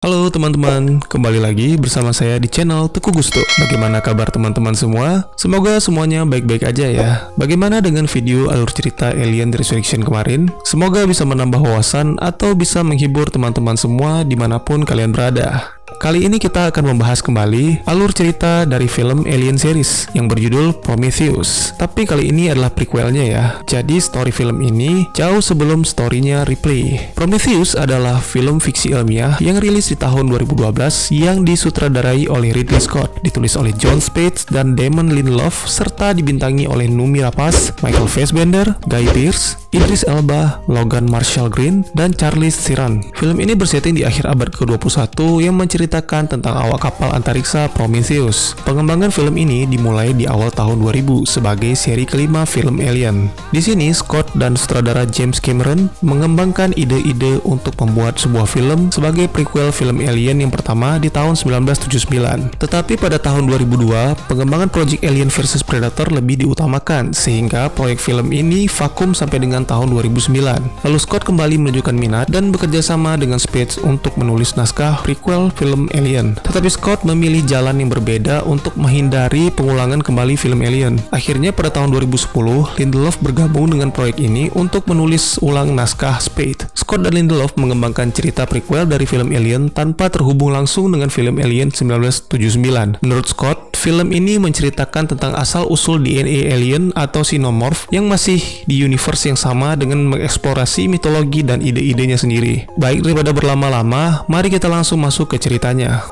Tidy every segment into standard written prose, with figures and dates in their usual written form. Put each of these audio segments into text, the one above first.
Halo teman-teman, kembali lagi bersama saya di channel Teguh Gusto. Bagaimana kabar teman-teman semua? Semoga semuanya baik-baik aja ya. Bagaimana dengan video alur cerita Alien Resurrection kemarin? Semoga bisa menambah wawasan atau bisa menghibur teman-teman semua dimanapun kalian berada. Kali ini kita akan membahas kembali alur cerita dari film Alien series yang berjudul Prometheus. Tapi kali ini adalah prequelnya ya. Jadi story film ini jauh sebelum storynya Ripley. Prometheus adalah film fiksi ilmiah yang rilis di tahun 2012 yang disutradarai oleh Ridley Scott, ditulis oleh Jon Spaihts dan Damon Lindelof, serta dibintangi oleh Noomi Rapace, Michael Fassbender, Guy Pearce, Idris Elba, Logan Marshall Green, dan Charlize Theron. Film ini bersetting di akhir abad ke-21 yang menceritakan tentang awak kapal antariksa Prometheus. Pengembangan film ini dimulai di awal tahun 2000 sebagai seri kelima film Alien. Di sini Scott dan sutradara James Cameron mengembangkan ide-ide untuk membuat sebuah film sebagai prequel film Alien yang pertama di tahun 1979. Tetapi pada tahun 2002, pengembangan Project Alien vs Predator lebih diutamakan sehingga proyek film ini vakum sampai dengan tahun 2009. Lalu Scott kembali menunjukkan minat dan bekerja sama dengan Spaihts untuk menulis naskah prequel film Alien. Tetapi Scott memilih jalan yang berbeda untuk menghindari pengulangan kembali film Alien. Akhirnya pada tahun 2010, Lindelof bergabung dengan proyek ini untuk menulis ulang naskah Spaihts. Scott dan Lindelof mengembangkan cerita prequel dari film Alien tanpa terhubung langsung dengan film Alien 1979. Menurut Scott, film ini menceritakan tentang asal-usul DNA alien atau xenomorph yang masih di universe yang sama dengan mengeksplorasi mitologi dan ide-idenya sendiri. Baik daripada berlama-lama, mari kita langsung masuk ke ceritanya.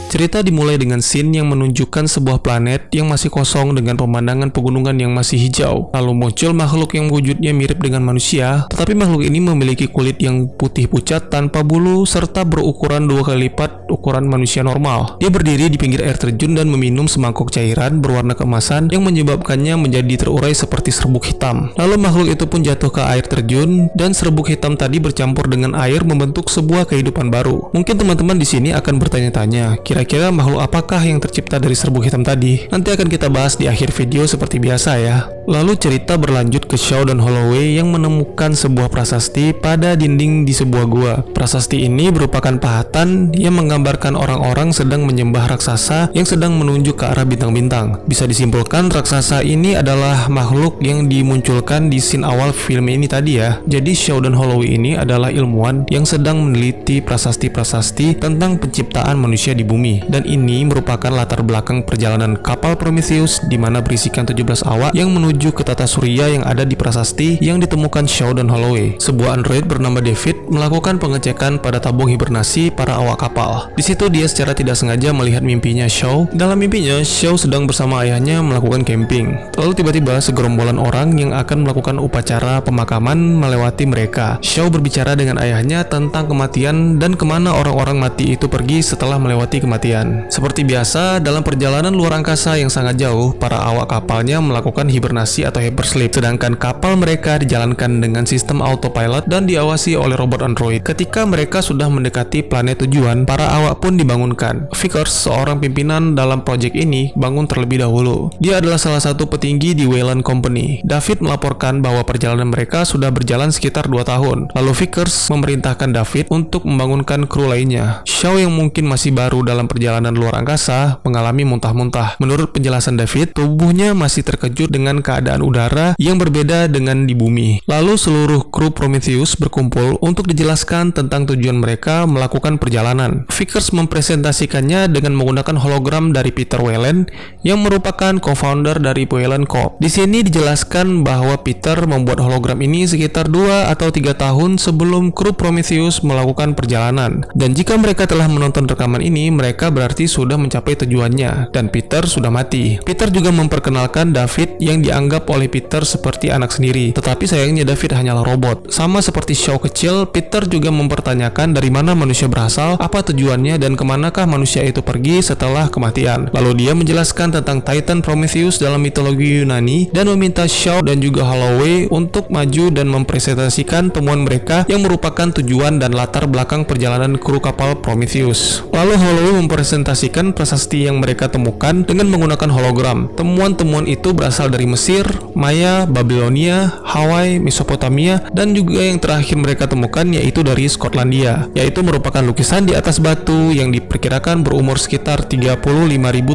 Cerita dimulai dengan scene yang menunjukkan sebuah planet yang masih kosong dengan pemandangan pegunungan yang masih hijau. Lalu muncul makhluk yang wujudnya mirip dengan manusia, tetapi makhluk ini memiliki kulit yang putih pucat tanpa bulu serta berukuran 2 kali lipat ukuran manusia normal. Dia berdiri di pinggir air terjun dan meminum semangkuk cairan berwarna keemasan yang menyebabkannya menjadi terurai seperti serbuk hitam. Lalu makhluk itu pun jatuh ke air terjun dan serbuk hitam tadi bercampur dengan air membentuk sebuah kehidupan baru. Mungkin teman-teman di sini akan bertanya-tanya, kira-kira makhluk apakah yang tercipta dari serbuk hitam tadi? Nanti akan kita bahas di akhir video seperti biasa ya. Lalu cerita berlanjut ke Shaw dan Holloway yang menemukan sebuah prasasti pada dinding di sebuah gua. Prasasti ini berupakan pahatan yang menggambarkan orang-orang sedang menyembah raksasa yang sedang menunjuk ke arah bintang-bintang. Bisa disimpulkan raksasa ini adalah makhluk yang dimunculkan di scene awal film ini tadi ya. Jadi Shaw dan Holloway ini adalah ilmuwan yang sedang meneliti prasasti-prasasti tentang penciptaan manusia di bumi. Dan ini merupakan latar belakang perjalanan kapal Prometheus di mana berisikan 17 awak yang menuju ke tata surya yang ada di prasasti yang ditemukan Shaw dan Holloway. Sebuah android bernama David melakukan pengecekan pada tabung hibernasi para awak kapal. Di situ dia secara tidak sengaja melihat mimpinya Shaw. Dalam mimpinya, Shaw sedang bersama ayahnya melakukan camping. Lalu tiba-tiba segerombolan orang yang akan melakukan upacara pemakaman melewati mereka. Shaw berbicara dengan ayahnya tentang kematian dan kemana orang-orang mati itu pergi setelah melewati kematian. Seperti biasa, dalam perjalanan luar angkasa yang sangat jauh, para awak kapalnya melakukan hibernasi atau hypersleep, sedangkan kapal mereka dijalankan dengan sistem autopilot dan diawasi oleh robot android. Ketika mereka sudah mendekati planet tujuan, para awak pun dibangunkan. Vickers, seorang pimpinan dalam proyek ini, bangun terlebih dahulu. Dia adalah salah satu petinggi di Weyland Company. David melaporkan bahwa perjalanan mereka sudah berjalan sekitar 2 tahun. Lalu Vickers memerintahkan David untuk membangunkan kru lainnya. Shaw yang mungkin masih baru dalam perjalanan luar angkasa mengalami muntah-muntah. Menurut penjelasan David, tubuhnya masih terkejut dengan keadaan udara yang berbeda dengan di bumi. Lalu seluruh kru Prometheus berkumpul untuk dijelaskan tentang tujuan mereka melakukan perjalanan. Vickers mempresentasikannya dengan menggunakan hologram dari Peter Weyland yang merupakan co-founder dari Weyland Corp. Di sini dijelaskan bahwa Peter membuat hologram ini sekitar 2 atau 3 tahun sebelum kru Prometheus melakukan perjalanan. Dan jika mereka telah menonton rekaman ini, mereka berarti sudah mencapai tujuannya dan Peter sudah mati. Peter juga memperkenalkan David yang dianggap oleh Peter seperti anak sendiri. Tetapi sayangnya David hanyalah robot. Sama seperti Shaw kecil, Peter juga mempertanyakan dari mana manusia berasal, apa tujuannya, dan kemanakah manusia itu pergi setelah kematian. Lalu dia menjelaskan tentang Titan Prometheus dalam mitologi Yunani dan meminta Shaw dan juga Holloway untuk maju dan mempresentasikan temuan mereka yang merupakan tujuan dan latar belakang perjalanan kru kapal Prometheus. Lalu Holloway mempresentasikan prasasti yang mereka temukan dengan menggunakan hologram. Temuan-temuan itu berasal dari Mesir, Maya, Babilonia, Hawaii, Mesopotamia, dan juga yang terakhir mereka temukan yaitu dari Skotlandia, yaitu merupakan lukisan di atas batu yang diperkirakan berumur sekitar 35.000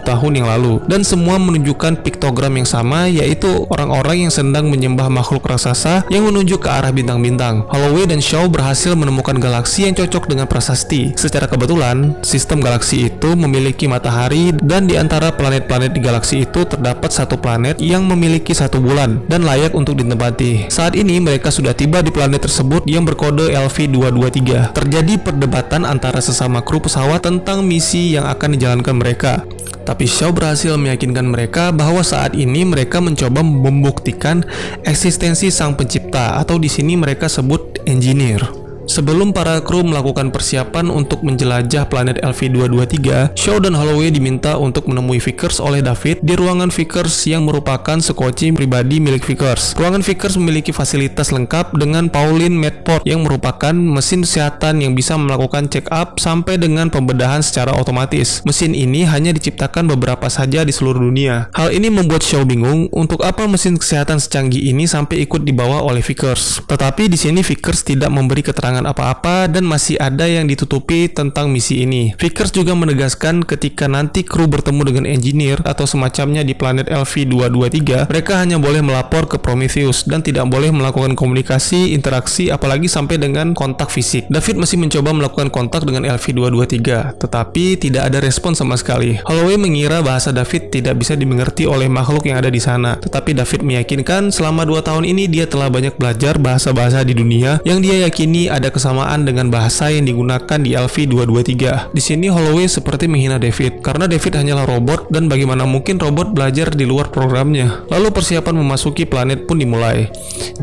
tahun yang lalu. Dan semua menunjukkan piktogram yang sama, yaitu orang-orang yang sedang menyembah makhluk raksasa yang menunjuk ke arah bintang-bintang. Holloway dan Shaw berhasil menemukan galaksi yang cocok dengan prasasti. Secara kebetulan, sistem galaksi itu memiliki matahari, dan di antara planet-planet di galaksi itu terdapat satu planet yang memiliki satu bulan dan layak untuk ditempati. Saat ini mereka sudah tiba di planet tersebut yang berkode LV-223. Terjadi perdebatan antara sesama kru pesawat tentang misi yang akan dijalankan mereka. Tapi Shaw berhasil meyakinkan mereka bahwa saat ini mereka mencoba membuktikan eksistensi sang pencipta, atau di sini mereka sebut engineer. Sebelum para kru melakukan persiapan untuk menjelajah planet LV-223, Shaw dan Holloway diminta untuk menemui Vickers oleh David di ruangan Vickers yang merupakan sekoci pribadi milik Vickers. Ruangan Vickers memiliki fasilitas lengkap dengan Pauline Medport yang merupakan mesin kesehatan yang bisa melakukan check up sampai dengan pembedahan secara otomatis. Mesin ini hanya diciptakan beberapa saja di seluruh dunia. Hal ini membuat Shaw bingung untuk apa mesin kesehatan secanggih ini sampai ikut dibawa oleh Vickers. Tetapi di sini Vickers tidak memberi keterangan apa-apa dan masih ada yang ditutupi tentang misi ini. Vickers juga menegaskan ketika nanti kru bertemu dengan engineer atau semacamnya di planet LV-223, mereka hanya boleh melapor ke Prometheus dan tidak boleh melakukan komunikasi, interaksi, apalagi sampai dengan kontak fisik. David masih mencoba melakukan kontak dengan LV-223, tetapi tidak ada respon sama sekali. Holloway mengira bahasa David tidak bisa dimengerti oleh makhluk yang ada di sana, tetapi David meyakinkan selama 2 tahun ini dia telah banyak belajar bahasa-bahasa di dunia yang dia yakini ada kesamaan dengan bahasa yang digunakan di LV-223. Di sini Holloway seperti menghina David karena David hanyalah robot dan bagaimana mungkin robot belajar di luar programnya. Lalu persiapan memasuki planet pun dimulai.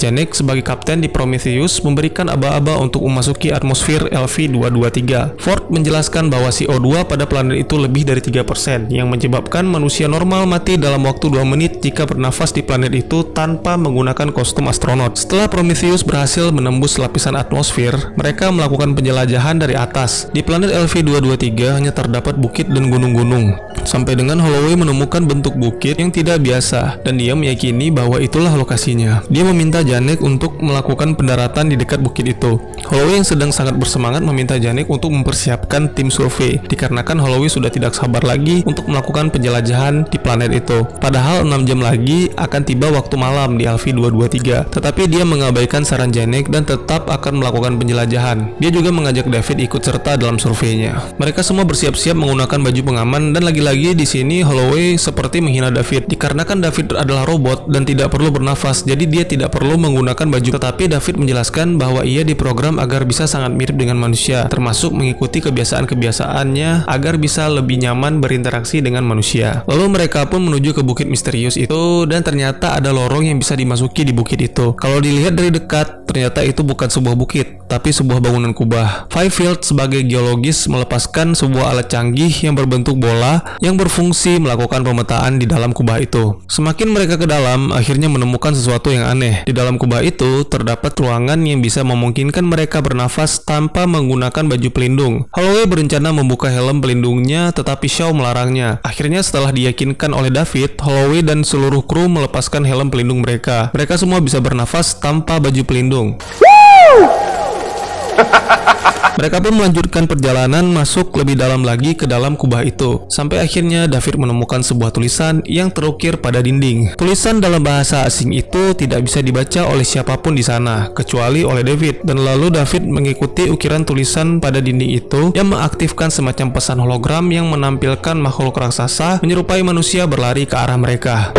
Janek sebagai kapten di Prometheus memberikan aba-aba untuk memasuki atmosfer LV-223. Ford menjelaskan bahwa CO2 pada planet itu lebih dari 3%, yang menyebabkan manusia normal mati dalam waktu 2 menit jika bernafas di planet itu tanpa menggunakan kostum astronot. Setelah Prometheus berhasil menembus lapisan atmosfer, mereka melakukan penjelajahan dari atas. Di planet LV-223 hanya terdapat bukit dan gunung-gunung. Sampai dengan Holloway menemukan bentuk bukit yang tidak biasa, dan dia meyakini bahwa itulah lokasinya. Dia meminta Janek untuk melakukan pendaratan di dekat bukit itu. Holloway yang sedang sangat bersemangat meminta Janek untuk mempersiapkan tim survei, dikarenakan Holloway sudah tidak sabar lagi untuk melakukan penjelajahan di planet itu. Padahal 6 jam lagi akan tiba waktu malam di LV-223, tetapi dia mengabaikan saran Janek dan tetap akan melakukan penjelajahan. Dia juga mengajak David ikut serta dalam surveinya. Mereka semua bersiap-siap menggunakan baju pengaman, dan lagi-lagi di sini Holloway seperti menghina David dikarenakan David adalah robot dan tidak perlu bernafas, jadi dia tidak perlu menggunakan baju. Tetapi David menjelaskan bahwa ia diprogram agar bisa sangat mirip dengan manusia, termasuk mengikuti kebiasaan-kebiasaannya agar bisa lebih nyaman berinteraksi dengan manusia. Lalu mereka pun menuju ke bukit misterius itu, dan ternyata ada lorong yang bisa dimasuki di bukit itu. Kalau dilihat dari dekat, ternyata itu bukan sebuah bukit, tapi sebuah bangunan kubah. Fifield sebagai geologis melepaskan sebuah alat canggih yang berbentuk bola yang berfungsi melakukan pemetaan di dalam kubah itu. Semakin mereka ke dalam, akhirnya menemukan sesuatu yang aneh. Di dalam kubah itu terdapat ruangan yang bisa memungkinkan mereka bernafas tanpa menggunakan baju pelindung. Holloway berencana membuka helm pelindungnya, tetapi Shaw melarangnya. Akhirnya setelah diyakinkan oleh David, Holloway dan seluruh kru melepaskan helm pelindung mereka. Mereka semua bisa bernafas tanpa baju pelindung. Mereka pun melanjutkan perjalanan masuk lebih dalam lagi ke dalam kubah itu. Sampai akhirnya David menemukan sebuah tulisan yang terukir pada dinding. Tulisan dalam bahasa asing itu tidak bisa dibaca oleh siapapun di sana, kecuali oleh David. Dan lalu David mengikuti ukiran tulisan pada dinding itu yang mengaktifkan semacam pesan hologram yang menampilkan makhluk raksasa menyerupai manusia berlari ke arah mereka.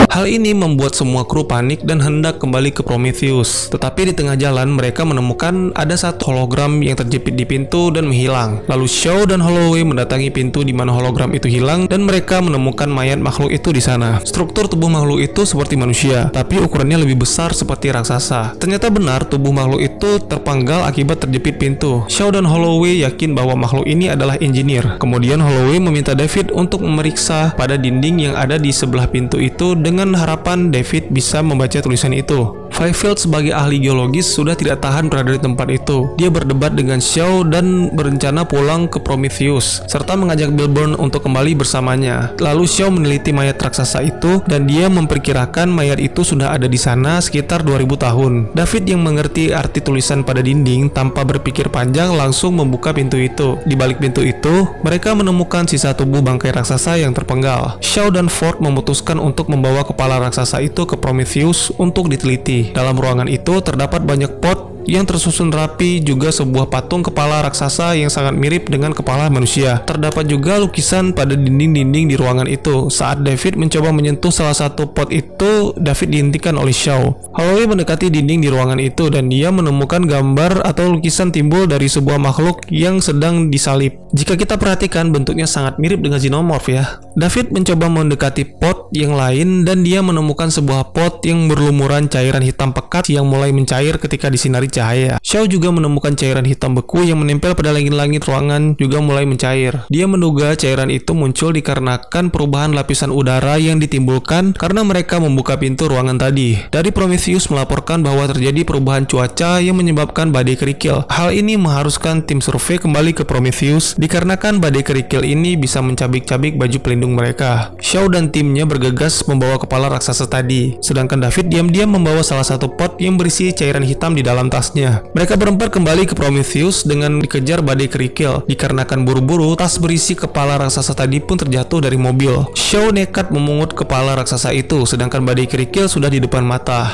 Hal ini membuat semua kru panik dan hendak kembali ke Prometheus. Tetapi di tengah jalan mereka menemukan ada satu hologram yang terjepit di pintu dan menghilang. Lalu Shaw dan Holloway mendatangi pintu di mana hologram itu hilang, dan mereka menemukan mayat makhluk itu di sana. Struktur tubuh makhluk itu seperti manusia, tapi ukurannya lebih besar seperti raksasa. Ternyata benar tubuh makhluk itu terpanggal akibat terjepit pintu. Shaw dan Holloway yakin bahwa makhluk ini adalah engineer. Kemudian Holloway meminta David untuk memeriksa pada dinding yang ada di sebelah pintu itu dengan harapan David bisa membaca tulisan itu. Fifield sebagai ahli geologis sudah tidak tahan berada di tempat itu. Dia berdebat dengan Shaw dan berencana pulang ke Prometheus, serta mengajak Milburn untuk kembali bersamanya. Lalu Shaw meneliti mayat raksasa itu dan dia memperkirakan mayat itu sudah ada di sana sekitar 2000 tahun. David yang mengerti arti tulisan pada dinding tanpa berpikir panjang langsung membuka pintu itu. Di balik pintu itu, mereka menemukan sisa tubuh bangkai raksasa yang terpenggal. Shaw dan Ford memutuskan untuk membawa kepala raksasa itu ke Prometheus untuk diteliti. Dalam ruangan itu terdapat banyak pot yang tersusun rapi, juga sebuah patung kepala raksasa yang sangat mirip dengan kepala manusia. Terdapat juga lukisan pada dinding-dinding di ruangan itu. Saat David mencoba menyentuh salah satu pot itu, David dihentikan oleh Shaw. Holloway mendekati dinding di ruangan itu dan dia menemukan gambar atau lukisan timbul dari sebuah makhluk yang sedang disalib. Jika kita perhatikan, bentuknya sangat mirip dengan xenomorph ya. David mencoba mendekati pot yang lain dan dia menemukan sebuah pot yang berlumuran cairan hitam pekat yang mulai mencair ketika disinari cahaya. Shaw juga menemukan cairan hitam beku yang menempel pada langit-langit ruangan juga mulai mencair. Dia menduga cairan itu muncul dikarenakan perubahan lapisan udara yang ditimbulkan karena mereka membuka pintu ruangan tadi. Dari Prometheus melaporkan bahwa terjadi perubahan cuaca yang menyebabkan badai kerikil. Hal ini mengharuskan tim survei kembali ke Prometheus dikarenakan badai kerikil ini bisa mencabik-cabik baju pelindung mereka. Shaw dan timnya bergegas membawa kepala raksasa tadi, sedangkan David diam-diam membawa salah satu pot yang berisi cairan hitam di dalam tas. Mereka berempat kembali ke Prometheus dengan dikejar badai kerikil. Dikarenakan buru-buru, tas berisi kepala raksasa tadi pun terjatuh dari mobil. Shaw nekat memungut kepala raksasa itu, sedangkan badai kerikil sudah di depan mata.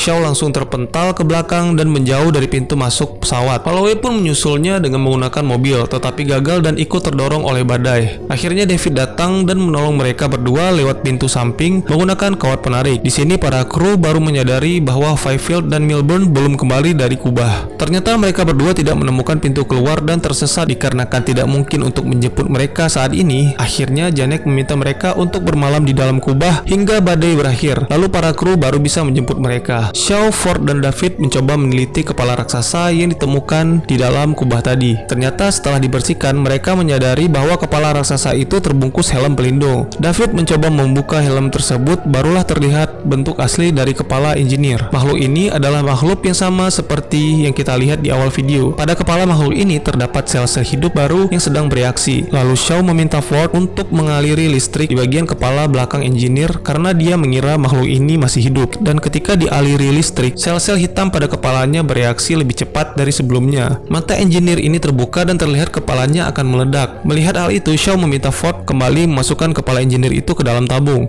Shaw langsung terpental ke belakang dan menjauh dari pintu masuk pesawat. Holloway pun menyusulnya dengan menggunakan mobil, tetapi gagal dan ikut terdorong oleh badai. Akhirnya David datang dan menolong mereka berdua lewat pintu samping menggunakan kawat penarik. Di sini para kru baru menyadari bahwa Fifield dan Milburn belum kembali dari kubah. Ternyata mereka berdua tidak menemukan pintu keluar dan tersesat dikarenakan tidak mungkin untuk menjemput mereka saat ini. Akhirnya Janek meminta mereka untuk bermalam di dalam kubah hingga badai berakhir. Lalu para kru baru bisa menjemput mereka. Shaw, Ford, dan David mencoba meneliti kepala raksasa yang ditemukan di dalam kubah tadi. Ternyata setelah dibersihkan, mereka menyadari bahwa kepala raksasa itu terbungkus helm pelindung. David mencoba membuka helm tersebut, barulah terlihat bentuk asli dari kepala engineer. Makhluk ini adalah makhluk yang sama seperti yang kita lihat di awal video. Pada kepala makhluk ini terdapat sel-sel hidup baru yang sedang bereaksi. Lalu Shaw meminta Ford untuk mengaliri listrik di bagian kepala belakang engineer karena dia mengira makhluk ini masih hidup. Dan ketika dialiri listrik, sel-sel hitam pada kepalanya bereaksi lebih cepat dari sebelumnya. Mata engineer ini terbuka dan terlihat kepalanya akan meledak. Melihat hal itu, Shaw meminta Ford kembali memasukkan kepala engineer itu ke dalam tabung.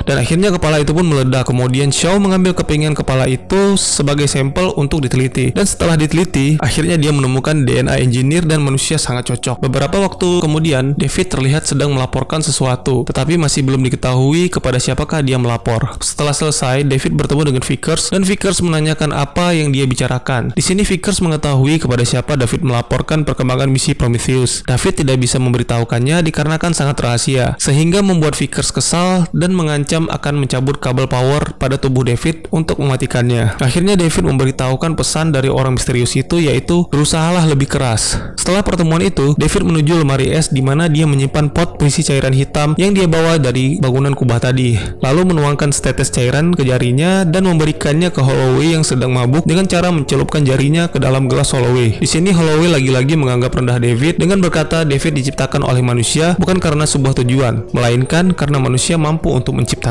Dan akhirnya kepala itu pun meledak. Kemudian Shaw mengambil kepingan kepala itu sebagai sampel untuk diteliti. Dan setelah diteliti, akhirnya dia menemukan DNA engineer dan manusia sangat cocok. Beberapa waktu kemudian, David terlihat sedang melaporkan sesuatu, tetapi masih belum diketahui kepada siapakah dia melapor. Setelah selesai, David bertemu dengan Vickers dan Vickers menanyakan apa yang dia bicarakan. Di sini Vickers mengetahui kepada siapa David melaporkan perkembangan misi Prometheus. David tidak bisa memberitahukannya dikarenakan sangat rahasia, sehingga membuat Vickers kesal dan mengancam akan mencabut kabel power pada tubuh David untuk mematikannya. Akhirnya David memberitahukan pesan dari orang misterius itu, yaitu berusahalah lebih keras. Setelah pertemuan itu, David menuju lemari es di mana dia menyimpan pot berisi cairan hitam yang dia bawa dari bangunan kubah tadi. Lalu menuangkan setetes cairan ke jarinya dan memberikannya ke Holloway yang sedang mabuk dengan cara mencelupkan jarinya ke dalam gelas Holloway. Di sini Holloway lagi-lagi menganggap rendah David dengan berkata David diciptakan oleh manusia bukan karena sebuah tujuan, melainkan karena manusia mampu untuk menciptakannya.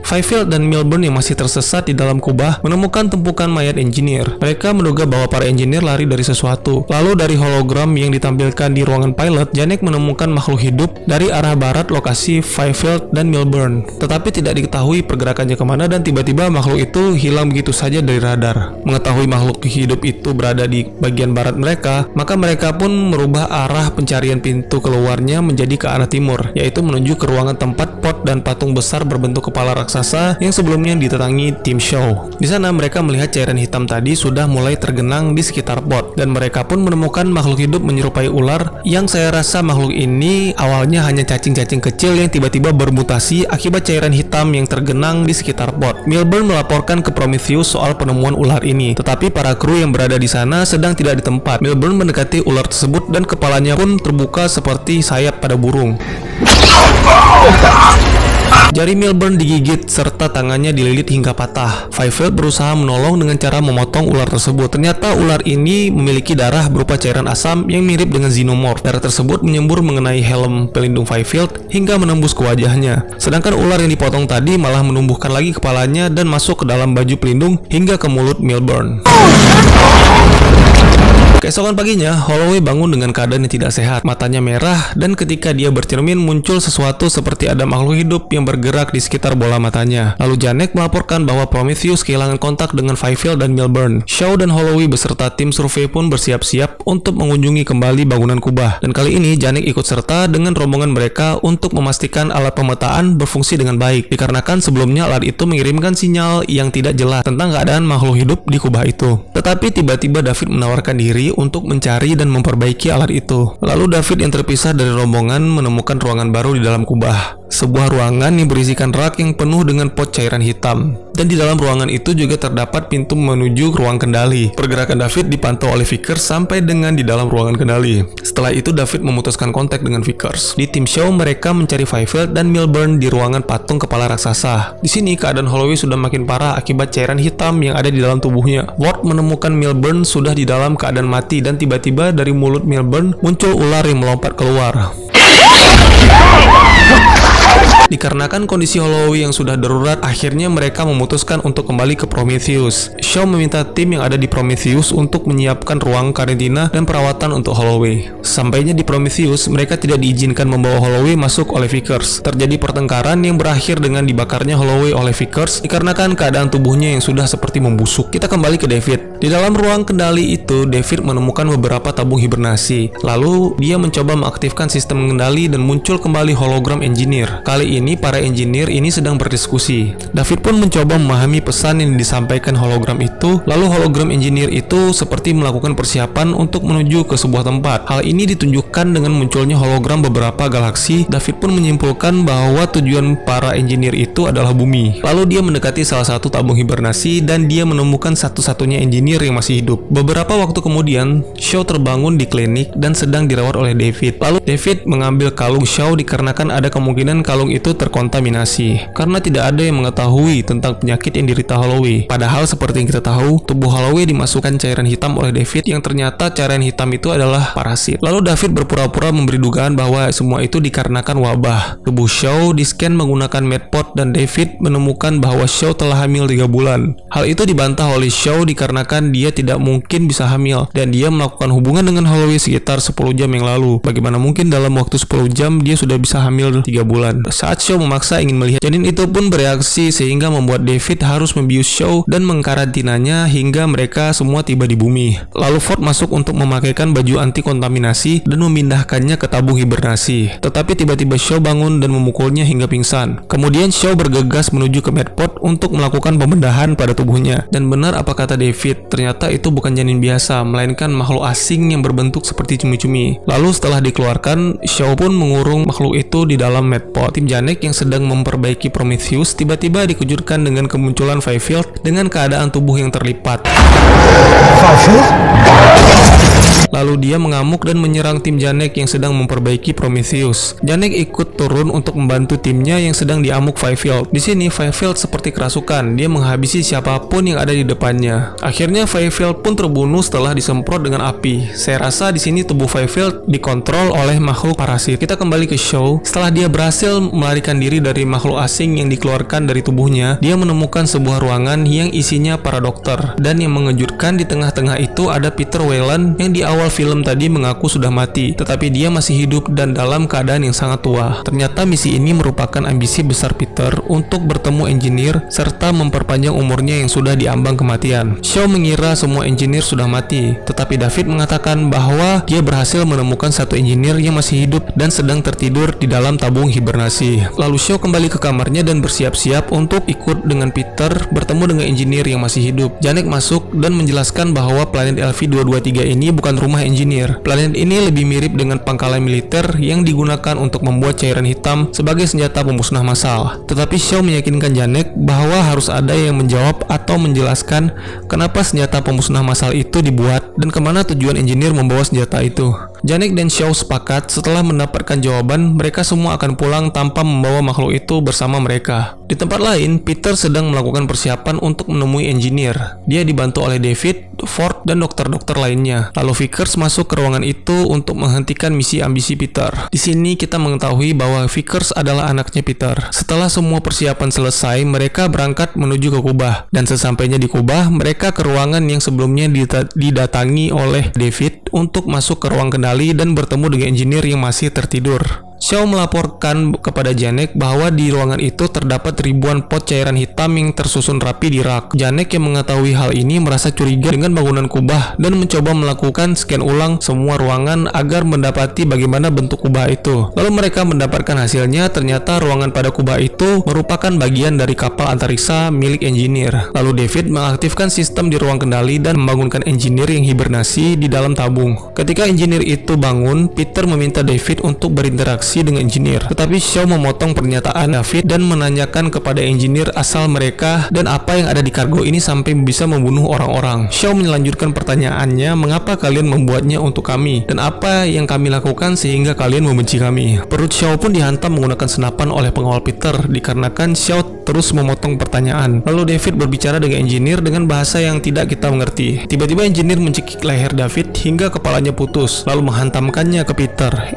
Fifield dan Milburn yang masih tersesat di dalam kubah menemukan tumpukan mayat engineer. Mereka menduga bahwa para engineer lari dari sesuatu. Lalu dari hologram yang ditampilkan di ruangan pilot, Janek menemukan makhluk hidup dari arah barat lokasi Fifield dan Milburn. Tetapi tidak diketahui pergerakannya kemana dan tiba-tiba makhluk itu hilang begitu saja dari radar. Mengetahui makhluk hidup itu berada di bagian barat mereka, maka mereka pun merubah arah pencarian pintu keluarnya menjadi ke arah timur, yaitu menuju ke ruangan tempat pot dan patung besar berbentuk kepala raksasa yang sebelumnya ditetangi tim Shaw. Di sana mereka melihat cairan hitam tadi sudah mulai tergenang di sekitar pot dan mereka pun menemukan makhluk hidup menyerupai ular yang saya rasa makhluk ini awalnya hanya cacing-cacing kecil yang tiba-tiba bermutasi akibat cairan hitam yang tergenang di sekitar pot. Milburn melaporkan ke Prometheus soal penemuan ular ini, tetapi para kru yang berada di sana sedang tidak di tempat. Milburn mendekati ular tersebut dan kepalanya pun terbuka seperti sayap pada burung. Jari Milburn digigit serta tangannya dililit hingga patah. Fifield berusaha menolong dengan cara memotong ular tersebut. Ternyata ular ini memiliki darah berupa cairan asam yang mirip dengan xenomorph. Darah tersebut menyembur mengenai helm pelindung Fifield hingga menembus ke wajahnya. Sedangkan ular yang dipotong tadi malah menumbuhkan lagi kepalanya dan masuk ke dalam baju pelindung hingga ke mulut Milburn. Keesokan paginya, Holloway bangun dengan keadaan yang tidak sehat. Matanya merah, dan ketika dia bercermin muncul sesuatu seperti ada makhluk hidup yang bergerak di sekitar bola matanya. Lalu Janek melaporkan bahwa Prometheus kehilangan kontak dengan Fifield dan Milburn. Shaw dan Holloway beserta tim survei pun bersiap-siap untuk mengunjungi kembali bangunan kubah. Dan kali ini Janek ikut serta dengan rombongan mereka untuk memastikan alat pemetaan berfungsi dengan baik. Dikarenakan sebelumnya alat itu mengirimkan sinyal yang tidak jelas tentang keadaan makhluk hidup di kubah itu. Tetapi tiba-tiba David menawarkan diri untuk mencari dan memperbaiki alat itu. Lalu David yang terpisah dari rombongan menemukan ruangan baru di dalam kubah. Sebuah ruangan yang berisikan rak yang penuh dengan pot cairan hitam. Dan di dalam ruangan itu juga terdapat pintu menuju ruang kendali. Pergerakan David dipantau oleh Vickers sampai dengan di dalam ruangan kendali. Setelah itu David memutuskan kontak dengan Vickers. Di tim Shaw mereka mencari Fifield dan Milburn di ruangan patung kepala raksasa. Di sini keadaan Holloway sudah makin parah akibat cairan hitam yang ada di dalam tubuhnya. Ward menemukan Milburn sudah di dalam keadaan mati dan tiba-tiba dari mulut Milburn muncul ular yang melompat keluar. Dikarenakan kondisi Holloway yang sudah darurat, akhirnya mereka memutuskan untuk kembali ke Prometheus. Shaw meminta tim yang ada di Prometheus untuk menyiapkan ruang karantina dan perawatan untuk Holloway. Sampainya di Prometheus, mereka tidak diizinkan membawa Holloway masuk oleh Vickers. Terjadi pertengkaran yang berakhir dengan dibakarnya Holloway oleh Vickers dikarenakan keadaan tubuhnya yang sudah seperti membusuk. Kita kembali ke David. Di dalam ruang kendali itu, David menemukan beberapa tabung hibernasi. Lalu, dia mencoba mengaktifkan sistem kendali dan muncul kembali hologram engineer. Kali ini, para engineer ini sedang berdiskusi. David pun mencoba memahami pesan yang disampaikan hologram itu. Lalu hologram engineer itu seperti melakukan persiapan untuk menuju ke sebuah tempat. Hal ini ditunjukkan dengan munculnya hologram beberapa galaksi. David pun menyimpulkan bahwa tujuan para engineer itu adalah bumi. Lalu dia mendekati salah satu tabung hibernasi dan dia menemukan satu-satunya engineer yang masih hidup. Beberapa waktu kemudian, Shaw terbangun di klinik dan sedang dirawat oleh David. Lalu David mengambil kalung Shaw dikarenakan ada kemungkinan kalung itu terkontaminasi karena tidak ada yang mengetahui tentang penyakit yang diderita Holloway. Padahal seperti yang kita tahu, tubuh Holloway dimasukkan cairan hitam oleh David yang ternyata cairan hitam itu adalah parasit. Lalu David berpura-pura memberi dugaan bahwa semua itu dikarenakan wabah. Tubuh Shaw di-scan menggunakan medpot dan David menemukan bahwa Shaw telah hamil 3 bulan. Hal itu dibantah oleh Shaw dikarenakan dia tidak mungkin bisa hamil dan dia melakukan hubungan dengan Holloway sekitar 10 jam yang lalu. Bagaimana mungkin dalam waktu 10 jam dia sudah bisa hamil 3 bulan? Saat Shaw memaksa ingin melihat, janin itu pun bereaksi sehingga membuat David harus membius Shaw dan mengkarantinanya hingga mereka semua tiba di bumi. Lalu Ford masuk untuk memakaikan baju anti kontaminasi dan memindahkannya ke tabung hibernasi. Tetapi tiba-tiba Shaw bangun dan memukulnya hingga pingsan. Kemudian Shaw bergegas menuju ke medpot untuk melakukan pembedahan pada tubuhnya. Dan benar apa kata David, ternyata itu bukan janin biasa, melainkan makhluk asing yang berbentuk seperti cumi-cumi. Lalu setelah dikeluarkan, Shaw pun mengurung makhluk itu di dalam medpot. Tim Janek yang sedang memperbaiki Prometheus tiba-tiba dikejutkan dengan kemunculan Fifield dengan keadaan tubuh yang terlipat. Lalu dia mengamuk dan menyerang tim Janek yang sedang memperbaiki Prometheus. Janek ikut turun untuk membantu timnya yang sedang diamuk Fifield. Di sini Fifield seperti kerasukan, dia menghabisi siapapun yang ada di depannya. Akhirnya Fifield pun terbunuh setelah disemprot dengan api. Saya rasa di sini tubuh Fifield dikontrol oleh makhluk parasit. Kita kembali ke Shaw. Setelah dia berhasil melarikan diri dari makhluk asing yang dikeluarkan dari tubuhnya, dia menemukan sebuah ruangan yang isinya para dokter. Dan yang mengejutkan, di tengah-tengah itu ada Peter Weyland yang di awal film tadi mengaku sudah mati, tetapi dia masih hidup dan dalam keadaan yang sangat tua. Ternyata misi ini merupakan ambisi besar Peter untuk bertemu engineer serta memperpanjang umurnya yang sudah diambang kematian. Shaw mengira semua engineer sudah mati, tetapi David mengatakan bahwa dia berhasil menemukan satu engineer yang masih hidup dan sedang tertidur di dalam tabung hibernasi. Lalu Shaw kembali ke kamarnya dan bersiap-siap untuk ikut dengan Peter bertemu dengan engineer yang masih hidup. Janek masuk dan menjelaskan bahwa planet LV-223 ini bukan rumah engineer. Planet ini lebih mirip dengan pangkalan militer yang digunakan untuk membuat cairan hitam sebagai senjata pemusnah massal. Tetapi Shaw meyakinkan Janek bahwa harus ada yang menjawab atau menjelaskan kenapa senjata pemusnah massal itu dibuat dan kemana tujuan engineer membawa senjata itu. Janek dan Shaw sepakat setelah mendapatkan jawaban, mereka semua akan pulang tanpa membawa makhluk itu bersama mereka. Di tempat lain, Peter sedang melakukan persiapan untuk menemui engineer. Dia dibantu oleh David, Ford, dan dokter-dokter lainnya. Lalu Vickers masuk ke ruangan itu untuk menghentikan misi ambisi Peter. Di sini kita mengetahui bahwa Vickers adalah anaknya Peter. Setelah semua persiapan selesai, mereka berangkat menuju ke Kubah. Dan sesampainya di Kubah, mereka ke ruangan yang sebelumnya didatangi oleh David untuk masuk ke ruang kendali dan bertemu dengan engineer yang masih tertidur. Shaw melaporkan kepada Janek bahwa di ruangan itu terdapat ribuan pot cairan hitam yang tersusun rapi di rak. Janek yang mengetahui hal ini merasa curiga dengan bangunan kubah dan mencoba melakukan scan ulang semua ruangan agar mendapati bagaimana bentuk kubah itu. Lalu mereka mendapatkan hasilnya, ternyata ruangan pada kubah itu merupakan bagian dari kapal antariksa milik engineer. Lalu David mengaktifkan sistem di ruang kendali dan membangunkan engineer yang hibernasi di dalam tabung. Ketika engineer itu bangun, Peter meminta David untuk berinteraksi dengan engineer, tetapi Shaw memotong pernyataan David dan menanyakan kepada engineer asal mereka dan apa yang ada di kargo ini sampai bisa membunuh orang-orang. Shaw melanjutkan pertanyaannya, mengapa kalian membuatnya untuk kami dan apa yang kami lakukan sehingga kalian membenci kami. Perut Shaw pun dihantam menggunakan senapan oleh pengawal Peter dikarenakan Shaw terus memotong pertanyaan. Lalu David berbicara dengan engineer dengan bahasa yang tidak kita mengerti. Tiba-tiba engineer mencekik leher David hingga kepalanya putus, lalu menghantamkannya ke Peter.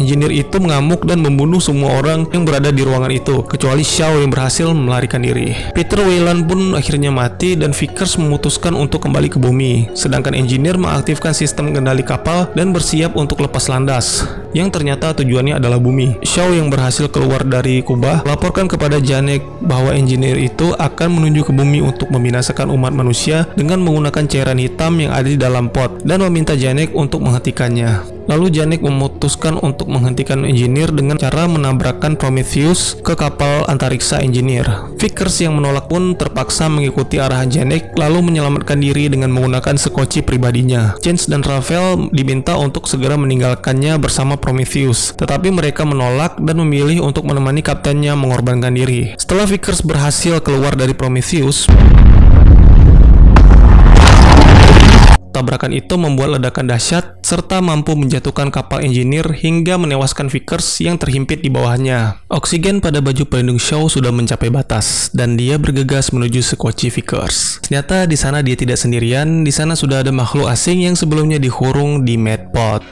Engineer itu mengamuk dan membunuh semua orang yang berada di ruangan itu, kecuali Shaw yang berhasil melarikan diri. Peter Weyland pun akhirnya mati dan Vickers memutuskan untuk kembali ke bumi, sedangkan engineer mengaktifkan sistem kendali kapal dan bersiap untuk lepas landas, yang ternyata tujuannya adalah bumi. Shaw yang berhasil keluar dari kubah laporkan kepada Janek bahwa engineer itu akan menuju ke bumi untuk membinasakan umat manusia dengan menggunakan cairan hitam yang ada di dalam pot dan meminta Janek untuk menghentikannya. Lalu Janek memutuskan untuk menghentikan engineer dengan cara menabrakkan Prometheus ke kapal antariksa engineer. Vickers yang menolak pun terpaksa mengikuti arahan Janek lalu menyelamatkan diri dengan menggunakan sekoci pribadinya. Chance dan Rafael diminta untuk segera meninggalkannya bersama Prometheus, tetapi mereka menolak dan memilih untuk menemani kaptennya mengorbankan diri. Setelah Vickers berhasil keluar dari Prometheus, tabrakan itu membuat ledakan dahsyat serta mampu menjatuhkan kapal engineer hingga menewaskan Vickers yang terhimpit di bawahnya. Oksigen pada baju pelindung Shaw sudah mencapai batas dan dia bergegas menuju sekoci Vickers. Ternyata di sana dia tidak sendirian, di sana sudah ada makhluk asing yang sebelumnya dikurung di Medpod.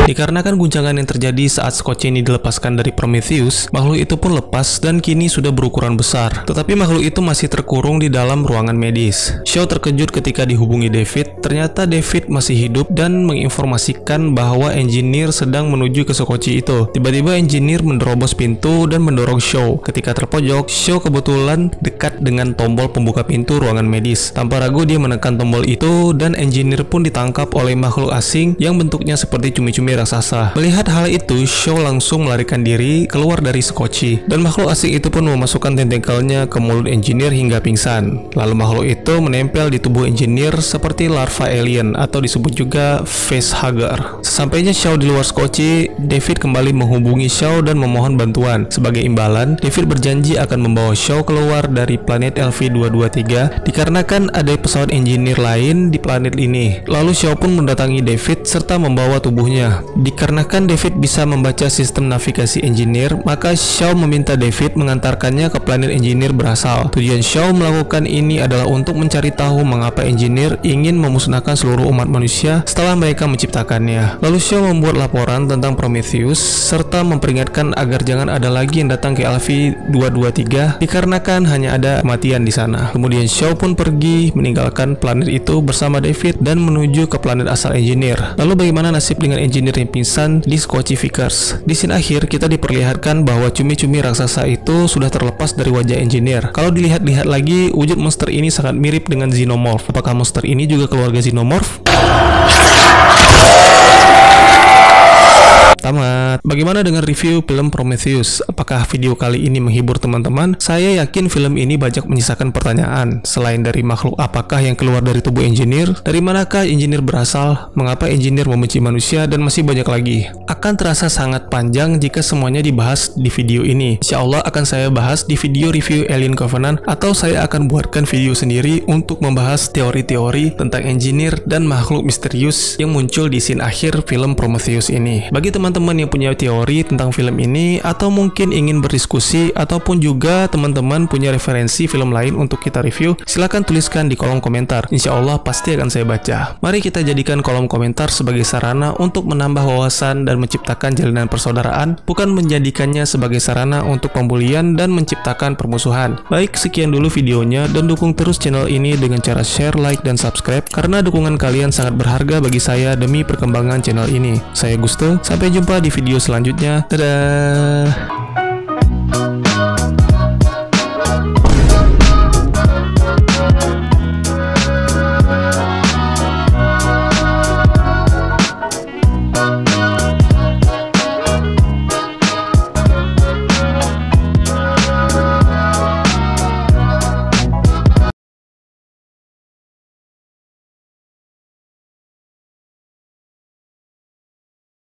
Dikarenakan guncangan yang terjadi saat sekoci ini dilepaskan dari Prometheus, makhluk itu pun lepas dan kini sudah berukuran besar. Tetapi makhluk itu masih terkurung di dalam ruangan medis. Shaw terkejut ketika dihubungi David. Ternyata David masih hidup dan menginformasikan bahwa engineer sedang menuju ke sekoci itu. Tiba-tiba engineer menerobos pintu dan mendorong Shaw. Ketika terpojok, Shaw kebetulan dekat dengan tombol pembuka pintu ruangan medis. Tanpa ragu dia menekan tombol itu dan engineer pun ditangkap oleh makhluk asing yang bentuknya seperti cumi-cumi raksasa. Melihat hal itu, Shaw langsung melarikan diri keluar dari sekoci dan makhluk asing itu pun memasukkan tentakelnya ke mulut engineer hingga pingsan. Lalu makhluk itu menempel di tubuh engineer seperti larva alien atau disebut juga facehugger. Sesampainya Shaw di luar sekoci, David kembali menghubungi Shaw dan memohon bantuan. Sebagai imbalan, David berjanji akan membawa Shaw keluar dari planet LV-223 dikarenakan ada pesawat engineer lain di planet ini. Lalu Shaw pun mendatangi David serta membawa tubuhnya. Dikarenakan David bisa membaca sistem navigasi engineer, maka Shaw meminta David mengantarkannya ke planet engineer berasal. Tujuan Shaw melakukan ini adalah untuk mencari tahu mengapa engineer ingin memusnahkan seluruh umat manusia setelah mereka menciptakannya. Lalu Shaw membuat laporan tentang Prometheus serta memperingatkan agar jangan ada lagi yang datang ke LV-223 dikarenakan hanya ada kematian di sana. Kemudian Shaw pun pergi meninggalkan planet itu bersama David dan menuju ke planet asal engineer. Lalu bagaimana nasib dengan engineer yang pingsan di sekoci Vickers? Di scene akhir kita diperlihatkan bahwa cumi-cumi raksasa itu sudah terlepas dari wajah engineer. Kalau dilihat-lihat lagi, wujud monster ini sangat mirip dengan Xenomorph. Apakah monster ini juga keluarga Xenomorph? Tamat. semangat. Bagaimana dengan review film Prometheus? Apakah video kali ini menghibur teman-teman? Saya yakin film ini banyak menyisakan pertanyaan. Selain dari makhluk apakah yang keluar dari tubuh engineer? Dari manakah engineer berasal? Mengapa engineer membenci manusia? Dan masih banyak lagi. Akan terasa sangat panjang jika semuanya dibahas di video ini. Insya Allah akan saya bahas di video review Alien Covenant, atau saya akan buatkan video sendiri untuk membahas teori-teori tentang engineer dan makhluk misterius yang muncul di scene akhir film Prometheus ini. Bagi teman-teman yang punya teori tentang film ini, atau mungkin ingin berdiskusi, ataupun juga teman-teman punya referensi film lain untuk kita review, silahkan tuliskan di kolom komentar. Insya Allah pasti akan saya baca. Mari kita jadikan kolom komentar sebagai sarana untuk menambah wawasan dan menciptakan jalinan persaudaraan, bukan menjadikannya sebagai sarana untuk pembulian dan menciptakan permusuhan. Baik, sekian dulu videonya, dan dukung terus channel ini dengan cara share, like, dan subscribe, karena dukungan kalian sangat berharga bagi saya demi perkembangan channel ini. Saya Gusto, sampai jumpa di video selanjutnya. Dadah!